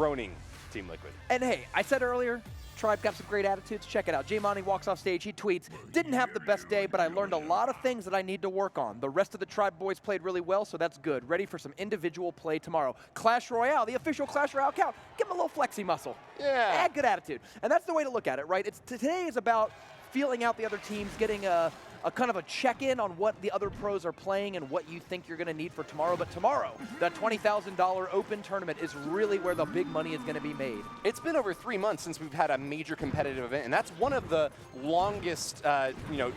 groaning Team Liquid. And hey, I said earlier, Tribe got some great attitudes. Check it out. J-Money walks off stage. He tweets, "Didn't have the best day, but I learned a lot of things that I need to work on. The rest of the Tribe boys played really well, so that's good. Ready for some individual play tomorrow." Clash Royale, the official Clash Royale account. Give him a little flexy muscle. Yeah. Good attitude. And that's the way to look at it, right? Today is about feeling out the other teams, getting a kind of a check-in on what the other pros are playing and what you think you're going to need for tomorrow. But tomorrow, the $20,000 open tournament is really where the big money is going to be made. It's been over 3 months since we've had a major competitive event, and that's one of the longest,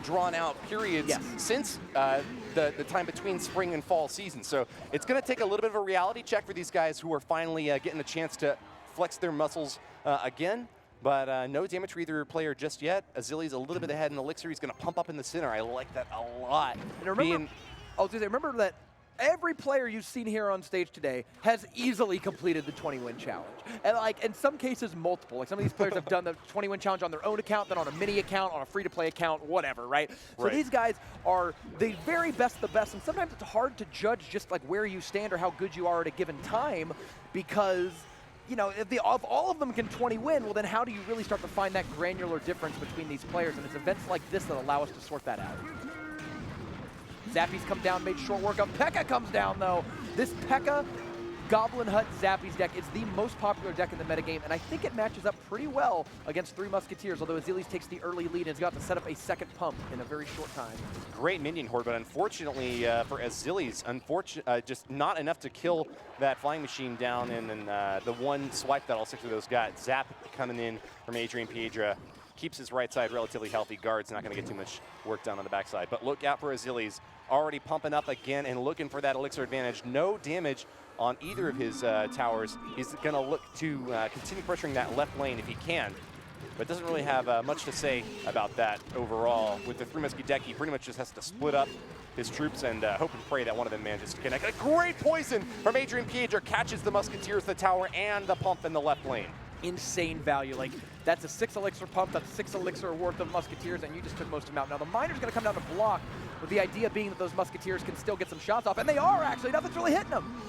drawn-out periods since the time between spring and fall season. So it's going to take a little bit of a reality check for these guys who are finally getting a chance to flex their muscles again. But no damage for either player just yet. Azili's a little bit ahead in Elixir. He's going to pump up in the center. I like that a lot. And remember that every player you've seen here on stage today has easily completed the 20-win challenge. And like in some cases, multiple. Like some of these players have done the 20-win challenge on their own account, then on a mini account, on a free-to-play account, whatever, right? So these guys are the very best of the best. And sometimes it's hard to judge just like where you stand or how good you are at a given time because if all of them can 20-win, well then how do you really start to find that granular difference between these players? And it's events like this that allow us to sort that out. Zappy's come down, made short work of. P.E.K.K.A comes down though. This P.E.K.K.A Goblin Hut Zappy's deck is the most popular deck in the metagame, and I think it matches up pretty well against 3 Musketeers, although Azili's takes the early lead and has got to set up a second pump in a very short time. Great minion horde, but unfortunately for Azili's, just not enough to kill that flying machine down, and then the one swipe that all 6 of those got. Zap coming in from Adrian Piedra. Keeps his right side relatively healthy. Guard's not going to get too much work done on the backside. But look out for Azili's. Already pumping up again and looking for that Elixir advantage. No damage on either of his towers. He's going to look to continue pressuring that left lane if he can. But doesn't really have much to say about that overall. With the 3 Muskie deck, he pretty much just has to split up his troops and hope and pray that one of them manages to connect. A great poison from Adrian Piedra. Catches the Musketeers, the tower, and the pump in the left lane. Insane value. Like, that's a 6 Elixir pump, that's 6 Elixir worth of Musketeers, and you just took most of them out. Now, the Miner's going to come down to block, with the idea being that those Musketeers can still get some shots off, and they are actually. Nothing's really hitting them.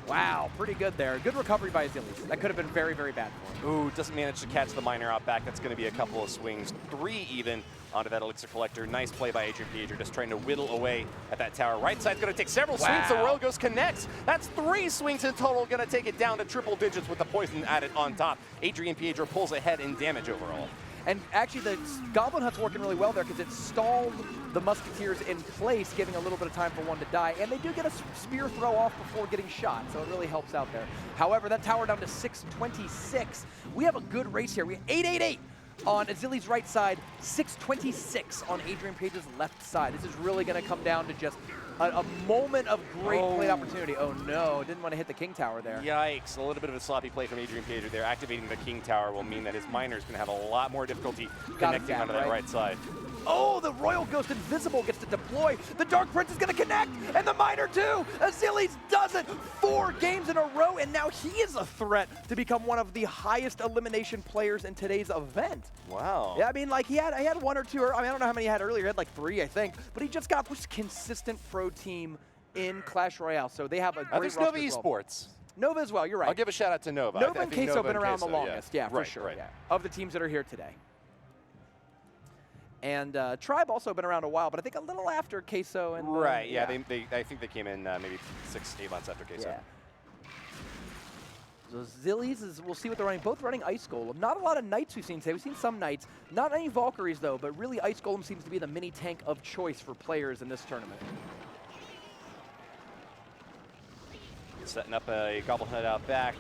Wow, pretty good there. Good recovery by Azili. That could have been very, very bad for him. Ooh, doesn't manage to catch the Miner out back. That's going to be a couple of swings. 3 even onto that Elixir Collector. Nice play by Adrian Piedra, just trying to whittle away at that tower. Right side's going to take several swings. The Royal Ghost connects. That's 3 swings in total. Going to take it down to triple digits with the poison added on top. Adrian Piedra pulls ahead in damage overall. And actually, the Goblin Hut's working really well there because it stalled the Musketeers in place, giving a little bit of time for one to die. And they do get a spear throw off before getting shot, so it really helps out there. However, that tower down to 626. We have a good race here. We have 888 on Azili's right side, 626 on Adrian Piedra's left side. This is really going to come down to just a moment of great play opportunity. Oh no, didn't want to hit the King Tower there. Yikes, a little bit of a sloppy play from Adrian Piedra there. Activating the King Tower will mean that his Miner's going to have a lot more difficulty connecting onto that right side. Oh, the Royal Ghost Invisible gets to deploy. The Dark Prince is going to connect, and the Miner too. Azili's does it 4 games in a row, and now he is a threat to become one of the highest elimination players in today's event. Wow. Yeah, I mean, like he had 1 or 2, I don't know how many he had earlier. He had like 3, I think, but he just got this consistent pro team in Clash Royale, so they have a great roster. Nova Esports. Nova as well, you're right. I'll give a shout out to Nova. Nova and QUESO have been around the longest, yeah, for sure. Right. Yeah, of the teams that are here today. And Tribe also been around a while, but I think a little after QUESO. And right, yeah. I think they came in maybe 6, 8 months after QUESO. Yeah. So Zillies, we'll see what they're running. Both running Ice Golem. Not a lot of Knights we've seen today. We've seen some Knights. Not any Valkyries, though, but really Ice Golem seems to be the mini tank of choice for players in this tournament. Setting up a Goblin Hut out back.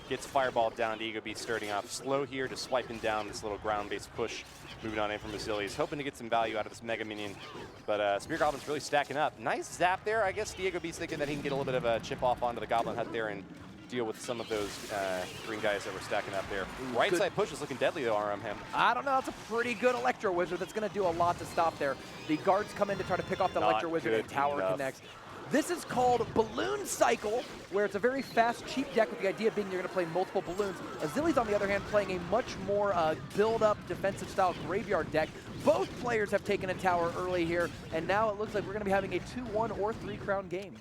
Gets fireballed down to Ego Beast, starting off slow here, just swiping down this little ground-based push. Moving on in from Azili's, hoping to get some value out of this Mega Minion. But Spear Goblin's really stacking up. Nice zap there. I guess Diego Beast thinking that he can get a little bit of a chip off onto the Goblin Hut there and deal with some of those green guys that were stacking up there. Right side push is looking deadly though on him. I don't know. It's a pretty good Electro Wizard that's going to do a lot to stop there. The guards come in to try to pick off the Electro Wizard and Tower connects. This is called Balloon Cycle, where it's a very fast, cheap deck with the idea being you're going to play multiple balloons. Azili's, on the other hand, playing a much more build-up, defensive-style graveyard deck. Both players have taken a tower early here, and now it looks like we're going to be having a 2-1 or 3-crown game.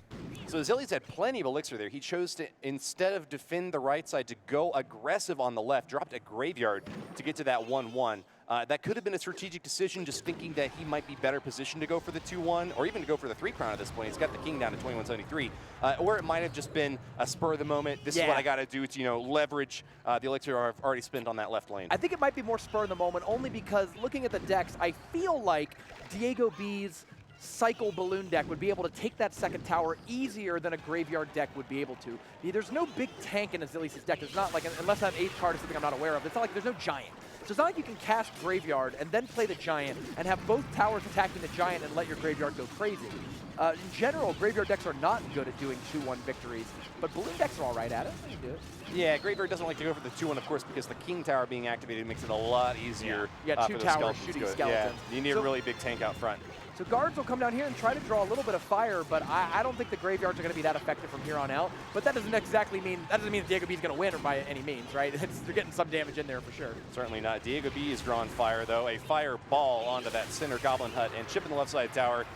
So Azili's had plenty of elixir there. He chose to, instead of defend the right side, to go aggressive on the left, dropped a Graveyard to get to that 1-1. That could have been a strategic decision, just thinking that he might be better positioned to go for the 2-1, or even to go for the 3 crown at this point. He's got the king down to 2173. Or it might have just been a spur of the moment. This is what I got to do to, you know, leverage the elixir I've already spent on that left lane. I think it might be more spur of the moment, only because looking at the decks, I feel like Diego B's Cycle Balloon deck would be able to take that second tower easier than a Graveyard deck would be able to. There's no big tank in Azilius' deck. There's not, like, unless that 8th card is something I'm not aware of, it's not like there's no Giant. So it's not like you can cast Graveyard and then play the Giant and have both towers attacking the Giant and let your Graveyard go crazy. In general, Graveyard decks are not good at doing 2-1 victories, but Balloon decks are all right at it. They can do it. Yeah, Graveyard doesn't like to go for the 2-1, of course, because the King Tower being activated makes it a lot easier. Yeah, 2 towers shooting skeletons. Yeah, you need a really big tank out front. So guards will come down here and try to draw a little bit of fire, but I don't think the Graveyards are going to be that effective from here on out. But that doesn't exactly mean that Diego B is going to win or by any means, right? They're getting some damage in there for sure. Certainly not. Diego B is drawing fire, though. A fireball onto that center Goblin Hut and chipping the left side tower.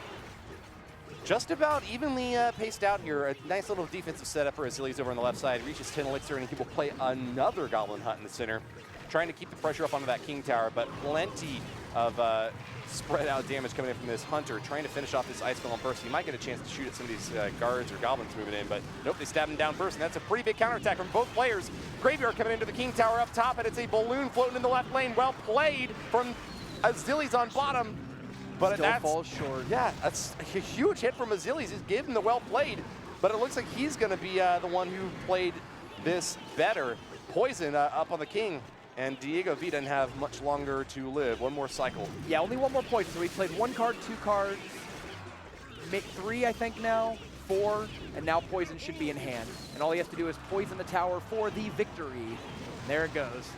Just about evenly paced out here. A nice little defensive setup for Azilius over on the left side. Reaches 10 elixir, and he will play another Goblin Hut in the center, trying to keep the pressure up onto that King Tower, but plenty of spread out damage coming in from this Hunter, trying to finish off this Ice Golem first. He might get a chance to shoot at some of these guards or goblins moving in, but nope, they stab him down first, and that's a pretty big counterattack from both players. Graveyard coming into the King Tower up top, and it's a balloon floating in the left lane. Well played from Azilius on bottom, but Still falls short. Yeah, that's a huge hit from Azilius. He's given the well played, but it looks like he's going to be the one who played this better. Poison up on the King. And Diego V doesn't have much longer to live. One more cycle. Yeah, only one more poison. So he played 1 card, 2 cards, make 3, I think now, 4, and now poison should be in hand. And all he has to do is poison the tower for the victory. And there it goes.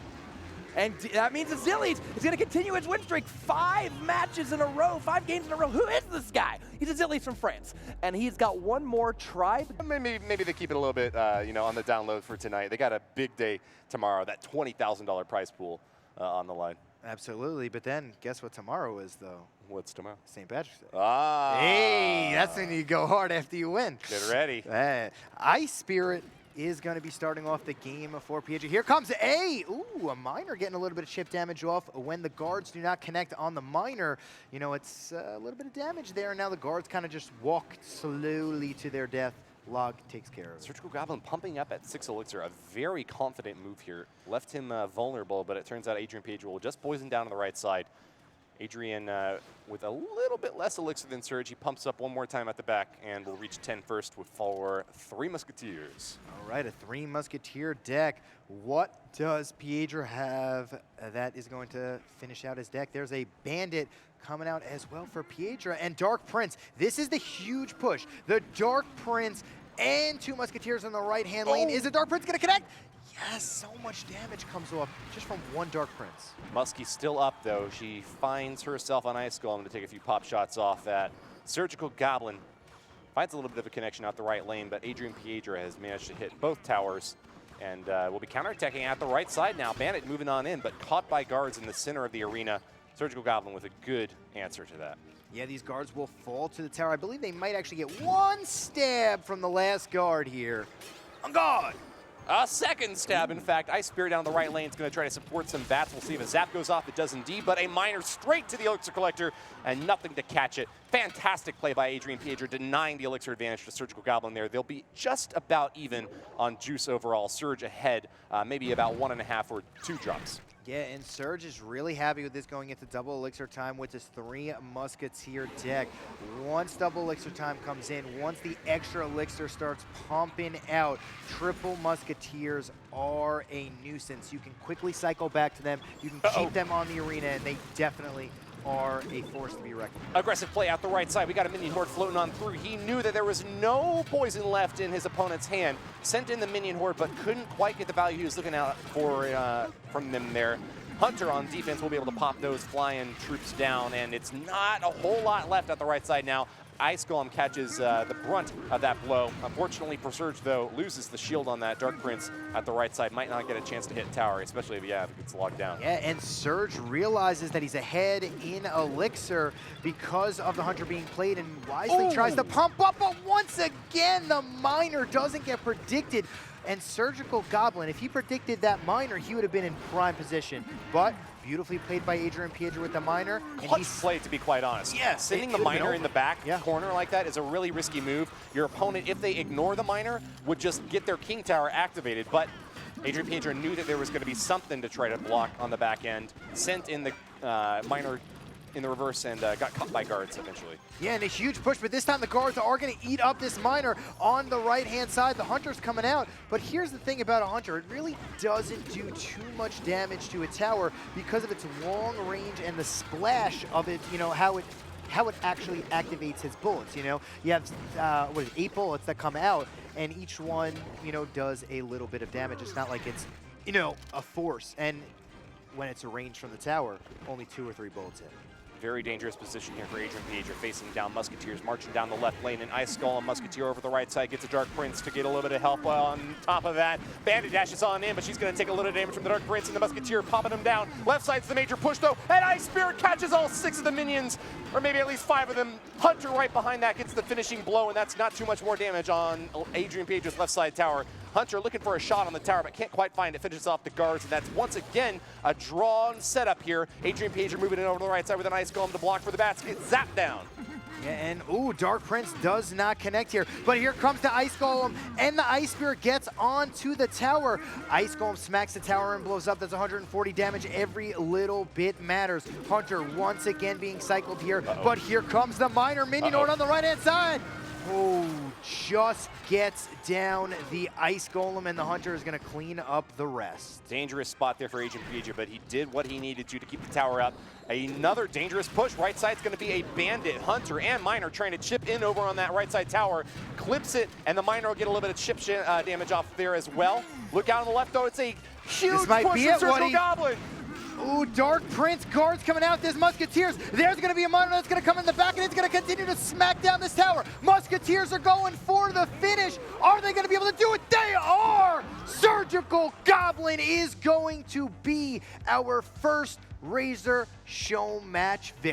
And that means Azilius is going to continue his win streak. 5 matches in a row, 5 games in a row. Who is this guy? He's Azilius from France. And he's got one more try. Maybe they keep it a little bit, you know, on the download for tonight. They got a big day tomorrow. That $20,000 prize pool on the line. Absolutely, but then guess what tomorrow is, though? What's tomorrow? St. Patrick's Day. Ah. Hey, that's when you go hard after you win. Get ready. Ice Spirit is going to be starting off the game for Pietro. Here comes a miner getting a little bit of chip damage off. When the guards do not connect on the miner, you know, it's a little bit of damage there. And now the guards kind of just walk slowly to their death. Log takes care of it. Surgical Goblin pumping up at 6 elixir. A very confident move here. Left him vulnerable, but it turns out Adrian Pedro will just poison down on the right side. Adrian, with a little bit less elixir than Surge, he pumps up one more time at the back and will reach 10 first for 3 Musketeers. All right, a 3 Musketeer deck. What does Piedra have that is going to finish out his deck? There's a Bandit coming out as well for Piedra, and Dark Prince. This is the huge push. The Dark Prince and 2 Musketeers on the right-hand lane. Is the Dark Prince going to connect? Yes, so much damage comes off just from 1 Dark Prince. Muskie still up, though. She finds herself on Ice Golem to take a few pop shots off that. Surgical Goblin finds a little bit of a connection out the right lane, but Adrian Piedra has managed to hit both towers and will be counterattacking at the right side now. Bandit moving on in, but caught by guards in the center of the arena. Surgical Goblin with a good answer to that. Yeah, these guards will fall to the tower. I believe they might actually get 1 stab from the last guard here. On guard! A second stab, in fact. Ice Spirit down the right lane is going to try to support some bats. We'll see if a zap goes off. It does indeed, but a miner straight to the Elixir Collector and nothing to catch it. Fantastic play by Adrian Piedra, denying the Elixir advantage to Surgical Goblin there. They'll be just about even on juice overall. Surge ahead, maybe about 1.5 or 2 drops. Yeah, and Surge is really happy with this going into double elixir time with this 3 Musketeer deck. Once double elixir time comes in, once the extra elixir starts pumping out, triple Musketeers are a nuisance. You can quickly cycle back to them, you can keep them on the arena, and they definitely are a force to be reckoned with. Aggressive play out the right side. We got a minion horde floating on through. He knew that there was no poison left in his opponent's hand. Sent in the minion horde, but couldn't quite get the value he was looking out for from them there. Hunter on defense will be able to pop those flying troops down, and it's not a whole lot left at the right side now. Ice Golem catches the brunt of that blow. Unfortunately for Surge, though, loses the shield on that. Dark Prince at the right side might not get a chance to hit tower, especially if it gets locked down. Yeah, and Surge realizes that he's ahead in Elixir because of the Hunter being played and wisely tries to pump up, but once again, the Miner doesn't get predicted. And Surgical Goblin, if he predicted that Miner, he would have been in prime position. But beautifully played by Adrian Piedra with the Miner. And Clutch played, to be quite honest. Yeah, sending the Miner in the back corner like that is a really risky move. Your opponent, if they ignore the Miner, would just get their King Tower activated. But Adrian Piedra knew that there was going to be something to try to block on the back end. Sent in the Miner in the reverse and got caught by guards eventually. Yeah, and a huge push, but this time the guards are going to eat up this Miner on the right-hand side. The Hunter's coming out, but here's the thing about a Hunter. It really doesn't do too much damage to a tower because of its long range and the splash of it, you know, how it actually activates his bullets, you know? You have, 8 bullets that come out, and each one, you know, does a little bit of damage. It's not like it's, you know, a force. And when it's a range from the tower, only 2 or 3 bullets hit. Very dangerous position here for Adrian Piedra, facing down Musketeers, marching down the left lane, and Ice Skull and Musketeer over the right side gets a Dark Prince to get a little bit of help on top of that. Bandit dashes on in, but she's going to take a little damage from the Dark Prince, and the Musketeer popping him down. Left side's the major push, though, and Ice Spirit catches all 6 of the minions, or maybe at least 5 of them. Hunter right behind that gets the finishing blow, and that's not too much more damage on Adrian Piedra's left side tower. Hunter looking for a shot on the tower, but can't quite find it. Finishes off the guards, and that's once again a drawn setup here. Adrian Piedra moving it over to the right side with an Ice Golem to block for the bats. Get zapped down. Yeah, and ooh, Dark Prince does not connect here, but here comes the Ice Golem, and the Ice Spirit gets onto the tower. Ice Golem smacks the tower and blows up. That's 140 damage. Every little bit matters. Hunter once again being cycled here, but here comes the Miner minion on the right-hand side. Oh, just gets down the Ice Golem, and the Hunter is going to clean up the rest. Dangerous spot there for Adrian Piedra, but he did what he needed to keep the tower up. Another dangerous push. Right side's going to be a Bandit, Hunter, and Miner trying to chip in over on that right side tower. Clips it, and the Miner will get a little bit of chip damage off there as well. Look out on the left, though. It's a huge push from Surgical Goblin. Ooh, Dark Prince, guards coming out. There's Musketeers. There's going to be a Miner that's going to come in the back, and it's going to continue to smack down this tower. Musketeers are going for the finish. Are they going to be able to do it? They are! Surgical Goblin is going to be our first Razor Show match victor.